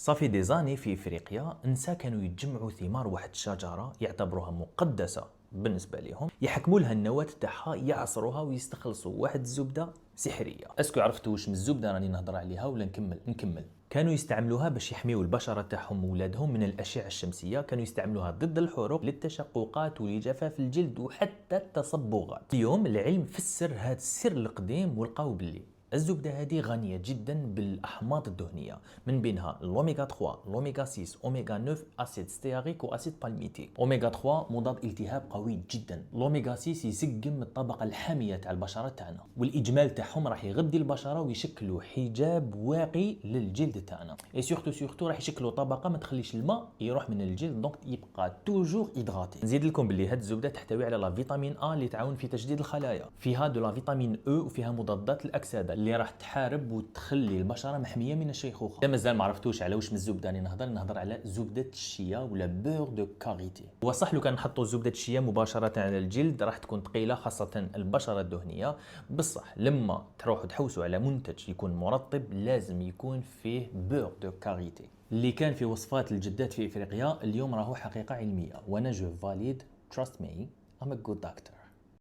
صافي دي زاني في افريقيا نسا كانوا يتجمعوا ثمار واحد الشجره يعتبروها مقدسه بالنسبه لهم، يحكموا لها النواه تاعها، يعصروها ويستخلصوا واحد الزبده سحريه. اسكو عرفتوا واش من الزبده راني نهضر عليها ولا نكمل؟ كانوا يستعملوها باش يحميوا البشره تاعهم وولادهم من الاشعه الشمسيه، كانوا يستعملوها ضد الحروق، للتشققات ولجفاف الجلد وحتى التصبغات. اليوم العلم فسر هذا السر القديم ولقاو باللي الزبدة هذه غنية جدا بالأحماض الدهنية، من بينها الأوميغا 3، الأوميغا 6، أوميغا 9، أسيد ستياريك وأسيد بالميتيك. أوميغا 3 مضاد التهاب قوي جدا، الأوميغا 6 يسقم الطبقة الحامية تاع البشرة تاعنا، والإجمال تاعهم راح يغذي البشرة ويشكلوا حجاب واقي للجلد تاعنا، اي سورتو راح يشكلوا طبقة ما تخليش الماء يروح من الجلد، دونك يبقى توجور هيدراتي. نزيد لكم باللي هاد الزبدة تحتوي على لا فيتامين A اللي تعاون في تجديد الخلايا، فيها دو لا فيتامين E وفيها مضادات الأكسدة اللي راح تحارب وتخلي البشره محميه من الشيخوخه. اذا مازال ما عرفتوش على واش من الزبده راني نهضر على زبده الشيا ولا بور دو كاريتي. هو صح لو كان نحطوا زبده الشيا مباشره على الجلد راح تكون ثقيله، خاصه البشره الدهنيه، بصح لما تروحوا تحوسوا على منتج يكون مرطب لازم يكون فيه بور دو كاريتي. اللي كان في وصفات الجدات في افريقيا اليوم راهو حقيقه علميه، وانا جو فاليد. trust me I'm a good doctor.